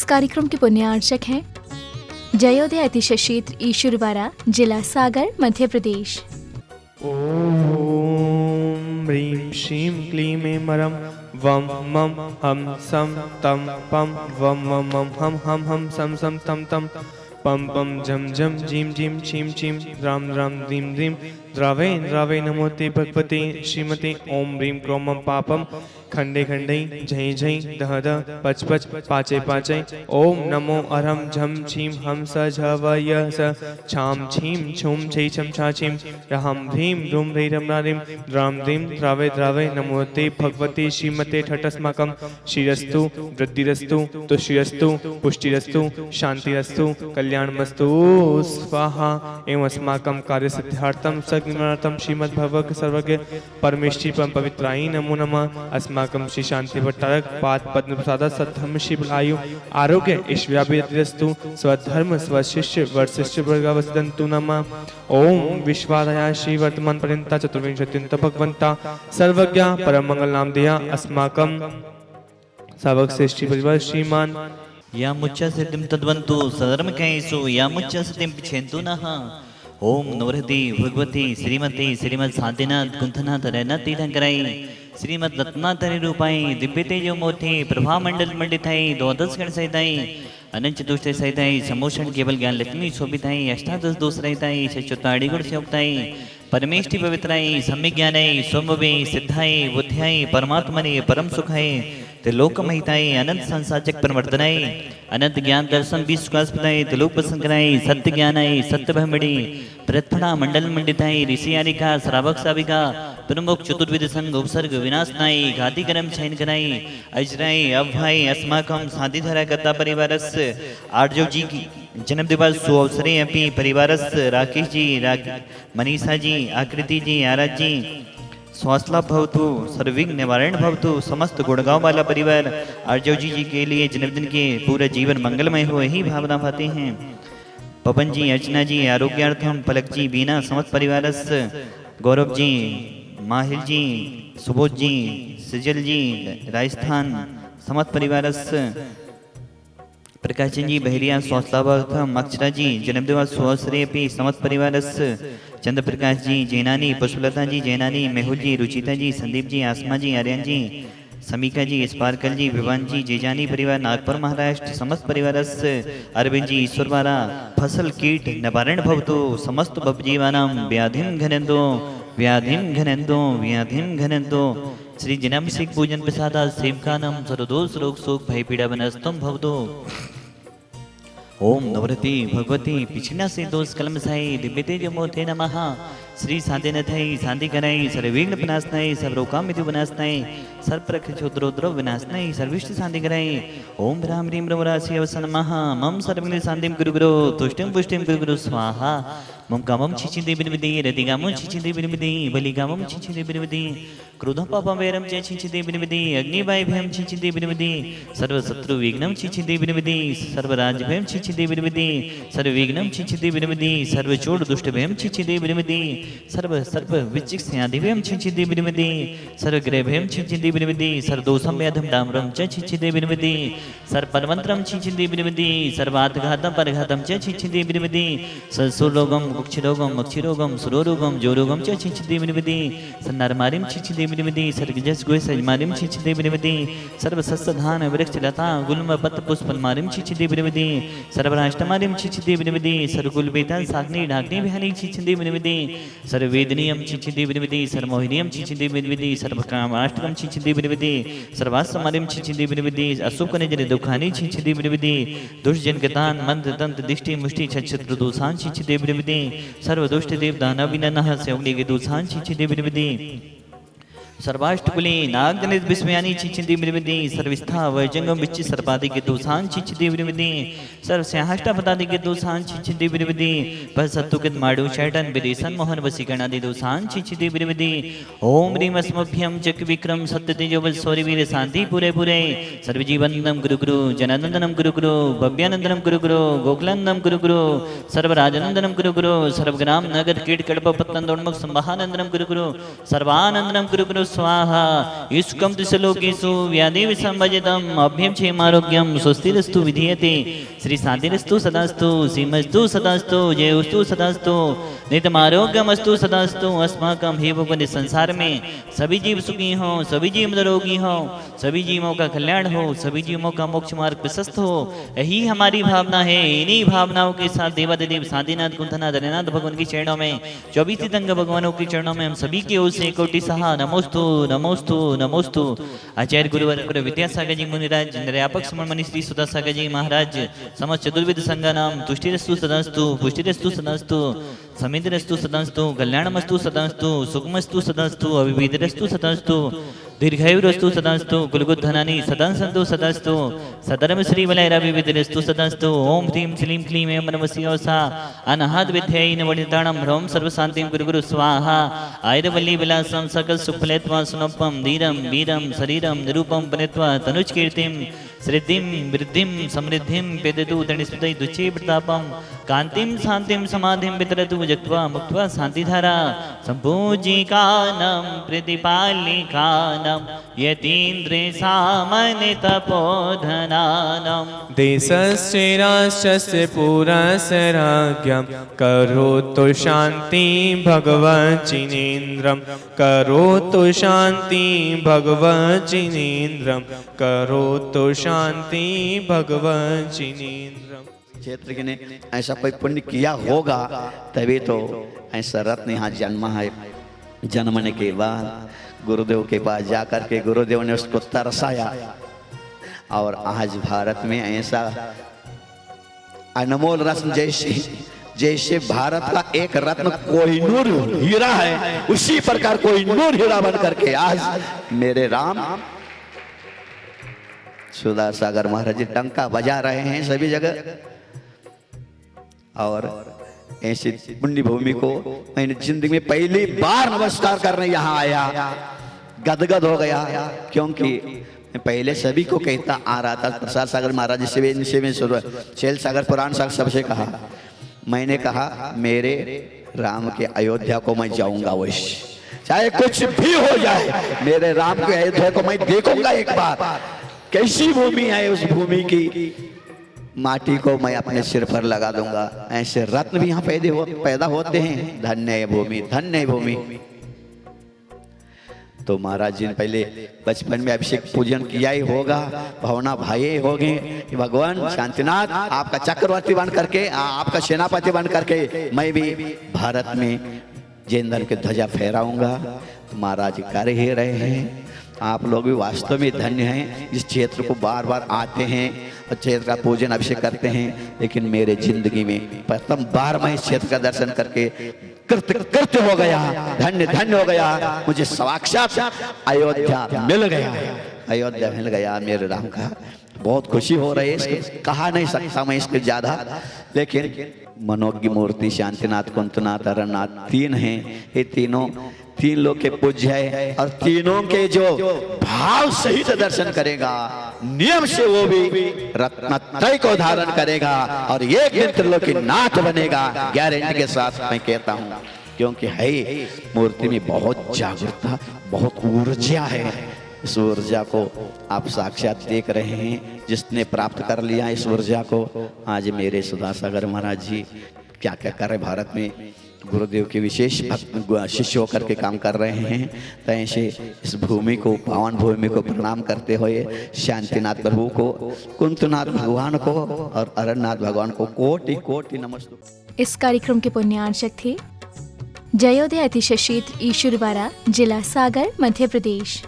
इस कार्यक्रम के पुण्यार्चक हैं जयोदय अतिशय क्षेत्र ईश्वरवाड़ा, जिला सागर, मध्य प्रदेश। ओम ह्रीं श्रीं क्लीं मरम वम मम हम सम तम पम वम मम हम हम सम सम तम तम पम पम झम झम झीम झीम छीम छीम राम राम ह्रीं ह्रीं द्रावे द्रावे नमोते भगवते श्रीमते ओम ह्रीं क्रोमम पापम खंडे खंडे झै झै दह दह पच पच पाचे पाचे ओम नमो अरहम झम छीम हम स झवय स छाम छीम छुम छै छम छा छीम रहम ह्रीं ह्रूं ह्रीं रम ह्रीं द्राम ह्रीं द्रावे द्रावे नमोते भगवते श्रीमते ठठस्माकं श्रीरस्तु वृद्धिरस्तु तुष्टिरस्तु पुष्टिरस्तु शांतिरस्तु कल्याणमस्तु स्वाहा एवं अस्माकं कार्यसिद्ध्यार्थं सज्ञानार्थं श्रीमद्भगवत् सर्वज्ञ परमेश्वरी परम पवित्राय नमो नमः। अस्माकं श्री शांति भट्टारक पाद पद्म प्रसाद सद्धर्म श्री बलायु आरोग्य ईश्व्याभिरस्तु स्वधर्म स्वशिष्य वर्शिष्य वर्गवसदन्तु नमः। ओम विश्वाधाया श्री वर्तमान पर्यंता चतुर्विंशत्यंत भगवंता सर्वज्ञ परम मंगल नाम देया अस्माकं सावक श्रेष्ठी परिवार श्रीमान या मुच्च सिद्धिं तद्वन्तु सधर्म कैसु या मुच्च सिद्धिं पिछेन्तु नः। ओम नवरति भगवती श्रीमती श्रीमद साध्यनाथ कुंथनाथ रैना तीर्थंकराई श्रीमद रत्नातरी रूपाई दिव्य तेजो मोठी प्रभा मंडल मंडिताई द्वादश गण सहिताई अनंत चतुष्ट सहिताई समोषण केवल ज्ञान लक्ष्मी शोभिताई अष्टादश दोष रहिताई शच्युताड़ी गुण सेवक्ताई परमेष्टि पवित्राई सम्यक ज्ञानाई सोमवे सिद्धाई बुद्ध्याई परमात्मने परम सुखाई त्रिलोक महिताई अनंत संसाचक परवर्तनाई अनंत ज्ञान दर्शन विश्वासपदाई त्रिलोक प्रसंगनाई सत्य ज्ञानाई सत्य ब्रह्मणी प्रथणा मंडल मंडिताई ऋषियारिका श्रावक साविका प्रमुख चतुर्विध संग उपसर्ग विनाशनाई घाती करम शयन कराई अजराई अभय अस्माकं साधिधरा कथा परिवारस्य आर्जव जी की जन्म दिवस सुअवसरे अपि परिवारस्य राकेश जी मनीषा जी आकृति जी आराध जी स्वास्थ्य भवतु सर्विघ्न निवारण भवतु समस्त गुड़गांव वाला परिवार आर्जव जी के लिए जन्मदिन के पूरा जीवन मंगलमय हो यही भावना पाते हैं। पवन जी अर्चना जी आरोग्यार्थम पलक जी बीना समस्त परिवारस्य गौरव जी माहिल जी सुबोध जी सजल जी राजस्थान समस्त परिवारस्य प्रकाश जी बहरिया स्वास्थ्यार्थम अक्षरा जी जन्मदिवस सुअवसरे अपि समस्त परिवारस्य चंद्र प्रकाश जी जैनानी पुष्पलता जी जैनानी मेहुल जी रुचिता जी संदीप जी आसमा जी आर्यन जी समीका जी स्पार्कल जी विवान जी जेजानी परिवार नागपुर महाराष्ट्र समस्त परिवारस्य अरविंद जी ईश्वरवाड़ा फसल कीट निवारण भवतु समस्त भवजीवानां व्याधिं घनंदो व्याधिं घनंदो व्याधिं घनंदो श्री जनाभिषेक पूजन प्रसादा सेवकानां सर्वदोष रोग शोक भय पीड़ा विनस्तुं भवतु। ओम नवरति भगवती पिछना से दोष कलम साई दिव्य तेज मोते नमः। श्री साध्यनाथाई शांति कराई सर्वविघ्न विनाशनाई सर्वरोकाम विधि विनाशनाई सर्वप्रख क्षुद्रोद्र विनाशनाई सर्विष्ट शांति कराई ओम राम ह्रीं ब्रह्मराशि अवसन नमः। मम सर्वज्ञ शांतिं गुरु गुरु तुष्टिं पुष्टिं गुरु गुरु स्वाहा। मम कामं छिचिदे बिनविदे रतिकामं छिचिदे बिनविदे बलिकामं छिचिदे बिनविदे क्रोधं पापं वैरं च छिचिदे बिनविदे अग्निवायुभयं छिचिदे बिनविदे सर्वशत्रु विघ्नं छिचिदे बिनविदे सर्वराजभयं छिचिदे बिनविदे सर्वविघ्नं छिचिदे बिनविदे सर्वचोर दुष्टभयं छिचिदे बिनविदे सर्व विचिक्ष्यादिभयं छिचिदे बिनविदे सर्वग्रहभयं छिचिदे बिनविदे सर्वदोषं व्याधं डाम्रं च छिचिदे बिनविदे सर्वपरमन्त्रं छिचिदे बिनविदे सर्वार्थघातं परघातं च छिचिदे बिनविदे सर्वरोगं कुक्षिरोगं मक्षिरोगं सुरोरोगं जोरोगं च छिचिदे बिनविदे सन्नरमारिं छिचिदे बिनविदे सर्गजस गोयसजमारिं छिचिदे बिनविदे सर्वसस्यधान वृक्षलता गुल्म पत्र पुष्पलमारिं छिचिदे बिनविदे सर्वराष्ट्रमारिं छिचिदे बिनविदे सर्वकुलवेता साग्नि ढाग्नि विहानि छिचिदे बिनविदे सर्ववेदनीयं छिचिदे बिनविदे सर्वमोहिनीयं छिचिदे बिनविदे सर्वकामाष्टकं छिचिदे बिनविदे सर्वास्वमारिं छिचिदे बिनविदे असुकनिजन दुखानि छिचिदे बिनविदे दुष्टजनकतान् मंत्र तंत्र दिष्टि मुष्टि छत्रु दोषान् छिचिदे बिनविदे सर्वदुष्ट देव दानविनः सौग्निके दोषान् छिचिदे बिनविदे सर्वाष्टकुले नागजनित विस्मयानि छिचिदे बिनविदे सर्वस्था वैजंगम विच्छि सर्पादिके दोषान् छिचिदे बिनविदे सर्वस्याष्टापदादिके दोषान् छिचिदे बिनविदे पसत्तुकित माडु शैटन विदेशन मोहन वसीकरणादि दोषान् छिचिदे बिनविदे ओम ह्रीं अस्मभ्यं चक्र विक्रम सत्य तेजोबल सौर्यवीर शांति पूरे पूरे सर्वजीवनंदम गुरु गुरु जनानंदनम गुरु गुरु भव्यानंदनम गुरु गुरु गोकुलानंदम गुरु गुरु सर्वराजनंदनम गुरु गुरु सर्वग्राम नगर कीट कड़प पत्तन दोन्मुख संभानंदनम गुरु गुरु सर्वानंदनम गुरु गुरु स्वाहा युष्कं त्रिशलोकेषु व्याधि विसंभजितम् अभ्यं क्षेमारोग्यं स्वस्तिरस्तु विधीयते श्री शांतिरस्तु सदास्तु सीमस्तु सदास्तु जयोस्तु सदास्तु नित्यमारोग्यमस्तु सदास्तु अस्माकं हे भगवान संसार में सभी जीव सुखी हों, सभी जीव निरोगी हों, सभी जीवों का कल्याण हो, सभी जीवों का मोक्ष मार्ग प्रशस्त हो, यही हमारी भावना है। इन्हीं भावनाओं के साथ देवादिदेव शांतिनाथ कुंथनाथ हरिनाथ भगवान के चरणों में 24 तीर्थंक भगवानों के चरणों में हम सभी की ओर से कोटि सहा नमोस्तु नमोस्तु नमोस्तु। आचार्य गुरुवर गुरु विद्यासागर जी मुनिराज निर्यापक समणमणि श्री सुधा सागर जी महाराज समस्त चतुर्विद संघा नाम तुष्टिरस्तु सदास्तु पुष्टिरस्तु सदास्तु समितिरस्तु सदास्तु कल्याणमस्तु सदास्तु सुखमस्तु सदास्तु अविवेदरस्तु सदास्तु दीर्घायुरस्तु सदास्तु कुलगुद्धनानि सदा सन्तु सदास्तु सदर्म श्री वलयराविविदरस्तु सदास्तु ओम ह्रीं श्रीं क्लीं ऐं नमस्योसा अनाहत विद्यै नवनिताणं ह्रौं सर्वशान्तिं गुरुगुरु स्वाहा आयुर्वल्ली विलासं सकल सुफलेत्वा सुनोपम धीरं वीरं शरीरं निरूपं पनित्वा तनुजकीर्तिं श्रीद्धिं वृद्धिं समृद्धिं पेदतु तणिस्मृतै दुच्छे प्रतापं कान्तिं शान्तिं समाधिं वितरतु जक्त्वा मुक्त्वा शान्तिधारा सम्पूजिकानं प्रतिपालिकानं यतीन्द्रेशामनितपोधनानं देशस्य राष्ट्रस्य पुरस्य राज्ञं करोतु शान्ति भगवज्जिनेन्द्रं करोतु शान्ति भगवज्जिनेन्द्रं करोतु शान्ति भगवज्जिनेन्द्रं। क्षेत्र ने ऐसा कोई पुण्य किया होगा तभी तो ऐसा रत्न यहाँ जन्मा है। जन्मने के बाद गुरुदेव के पास जाकर के गुरुदेव ने उसको तरसाया और आज भारत में ऐसा अनमोल रत्न जैसे भारत का एक रत्न कोहिनूर हीरा है, उसी प्रकार कोहिनूर हीरा बन करके आज मेरे राम सुधा सागर महाराज जी डंका बजा रहे हैं सभी जगह। और ऐसी पुण्य भूमि को मैंने जिंदगी में पहली बार नमस्कार करने यहाँ आया, गदगद हो गया, क्योंकि मैं पहले सभी को कहता आ रहा था। प्रसाद सागर महाराज से में शैल सागर पुराण सागर सबसे कहा, मैंने कहा मेरे राम के अयोध्या को मैं जाऊंगा अवश्य, चाहे कुछ भी हो जाए मेरे राम के अयोध्या को मैं देखूंगा एक बार। कैसी भूमि है, उस भूमि की माटी को मैं अपने सिर पर लगा दूंगा। ऐसे रत्न भी यहाँ पैदा होते हैं। धन्य है भूमि, धन्य है भूमि। तो महाराज जी ने पहले बचपन में अभिषेक पूजन किया ही होगा, भावना भाई हो गए। भगवान शांतिनाथ आपका चक्रवर्ती बन करके, आपका सेनापति बन करके मैं भी भारत में जैन धर्म की ध्वजा फहराऊंगा। महाराज कर ही रहे हैं। आप लोग भी वास्तव में धन्य हैं, इस क्षेत्र को बार बार आते हैं और क्षेत्र का पूजन अभिषेक करते हैं। लेकिन मेरे जिंदगी में प्रथम बार मैं इस क्षेत्र का दर्शन करके कृत्य हो गया, धन्य धन्य हो गया। मुझे साक्षात अयोध्या मिल गया, अयोध्या मिल गया मेरे राम का। बहुत खुशी हो रही है, कहा नहीं सकता मैं इसके ज्यादा। लेकिन मनोज्ञ मूर्ति शांतिनाथ कुंतनाथ हरनाथ तीन हैं, ये तीन लोग के पूज्य है और तीनों के जो भाव सहित दर्शन करेगा, नियम से वो भी रत्नत्रय को धारण करेगा और एक दिन त्रिलोकी नाथ बनेगा, गारंटी के साथ मैं कहता हूँ। क्योंकि है मूर्ति में बहुत जागरूकता, बहुत ऊर्जा है। इस ऊर्जा को आप साक्षात देख रहे हैं। जिसने प्राप्त कर लिया इस ऊर्जा को, आज मेरे सुधा सागर महाराज जी क्या क्या कर रहे भारत में, गुरुदेव के विशेष भक्त शिष्य होकर के काम कर रहे हैं। तो ऐसे इस भूमि को, पावन भूमि को प्रणाम करते हुए शांतिनाथ प्रभु को, कुंतनाथ भगवान को और अरण्यनाथ भगवान को कोटि कोटि नमस्ते। इस कार्यक्रम के पुण्यार्चक थे जयोदय अतिशय क्षेत्र ईश्वरवाड़ा, जिला सागर, मध्य प्रदेश।